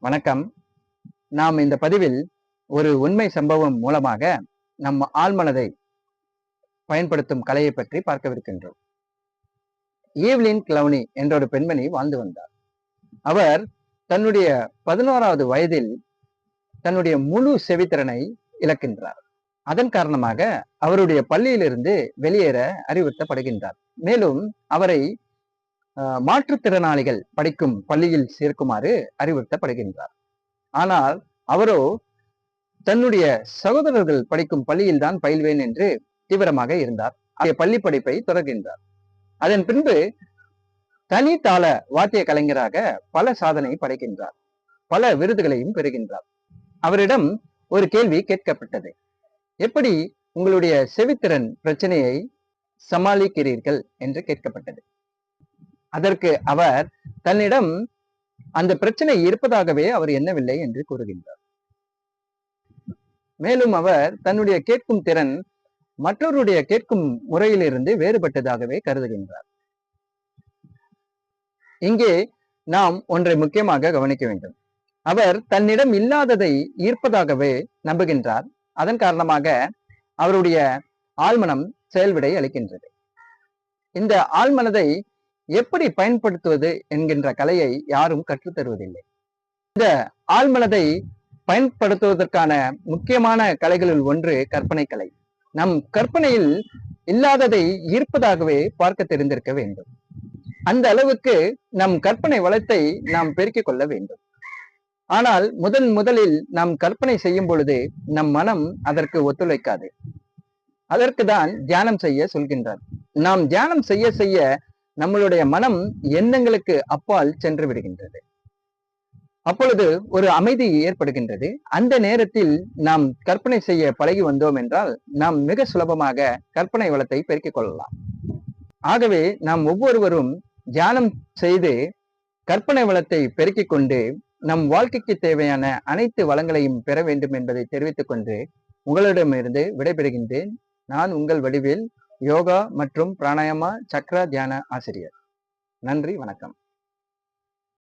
வணக்கம். நாம் இந்த பதிவில் ஒரு உண்மை சம்பவம் மூலமாக நம்ம ஆழ்மனதை பயன்படுத்தும் கலையை பற்றி பார்க்கவிருக்கின்றோம். ஈவ்லின் கிளவுனி என்ற ஒரு பெண்மணி வாழ்ந்து வந்தார். அவர் தன்னுடைய 11வது வயதில் தன்னுடைய முழு செவித்திறனை இழக்கின்றார். அதன் காரணமாக அவருடைய பள்ளியிலிருந்து வெளியேற அறிவுறுத்தப்படுகின்றார். மேலும் அவரை மாற்றுத்திறனாளிகள் படிக்கும் பள்ளியில் சேர்க்குமாறு அறிவுறுத்தப்படுகின்றார். ஆனால் அவரோ தன்னுடைய சகோதரர்கள் படிக்கும் பள்ளியில் தான் பயில்வேன் என்று தீவிரமாக இருந்தார். பள்ளி படிப்பை தொடர்கின்றார். அதன் பின்பு தனித்தாள வாத்திய கலைஞராக பல சாதனை படைக்கின்றார். பல விருதுகளையும் பெறுகின்றார். அவரிடம் ஒரு கேள்வி கேட்கப்பட்டது. எப்படி உங்களுடைய செவித்திறன் பிரச்சனையை சமாளிக்கிறீர்கள் என்று கேட்கப்பட்டது. அதற்கு அவர் தன்னிடம் அந்த பிரச்சனை இருப்பதாகவே அவர் எண்ணவில்லை என்று கூறுகின்றார். மேலும் அவர் தன்னுடைய கேட்கும் திறன் மற்றவருடைய கேட்கும் முறையிலிருந்து வேறுபட்டதாகவே கருதுகின்றார். இங்கே நாம் ஒன்றை முக்கியமாக கவனிக்க வேண்டும். அவர் தன்னிடம் இல்லாததை ஈர்ப்பதாகவே நம்புகின்றார். அதன் காரணமாக அவருடைய ஆழ்மனம் செயல்விடை அளிக்கின்றது. இந்த ஆழ்மனதை எப்படி பயன்படுத்துவது என்கின்ற கலையை யாரும் கற்றுத்தருவதில்லை. இந்த ஆழ்மனதை பயன்படுத்துவதற்கான முக்கியமான கலைகளில் ஒன்று கற்பனை கலை. நம் கற்பனையில் இல்லாததை ஈர்ப்பதாகவே பார்க்க தெரிந்திருக்க வேண்டும். அந்த அளவுக்கு நம் கற்பனை வளத்தை நாம் பெருக்கிக் கொள்ள வேண்டும். ஆனால் முதலில் நாம் கற்பனை செய்யும் பொழுது நம் மனம் அதற்கு ஒத்துழைக்காது. அதற்கு தான் தியானம் செய்ய சொல்கின்றார். நாம் தியானம் செய்ய செய்ய நம்மளுடைய மனம் எண்ணங்களுக்கு அப்பால் சென்று விடுகின்றது. அப்பொழுது ஒரு அமைதி ஏற்படுகின்றது. அந்த நேரத்தில் நாம் கற்பனை செய்ய பழகி வந்தோம் என்றால் நாம் மிக சுலபமாக கற்பனை வளத்தை பெருக்கிக் கொள்ளலாம். ஆகவே நாம் ஒவ்வொருவரும் தியானம் செய்து கற்பனை வளத்தை பெருக்கிக் கொண்டு நம் வாழ்க்கைக்கு தேவையான அனைத்து வளங்களையும் பெற வேண்டும் என்பதை தெரிவித்துக் கொண்டு உங்களிடமிருந்து விடைபெறுகின்றேன். நான் உங்கள் வடிவில் யோகா மற்றும் பிராணாயாமா சக்ரா தியான ஆசிரியர். நன்றி, வணக்கம்.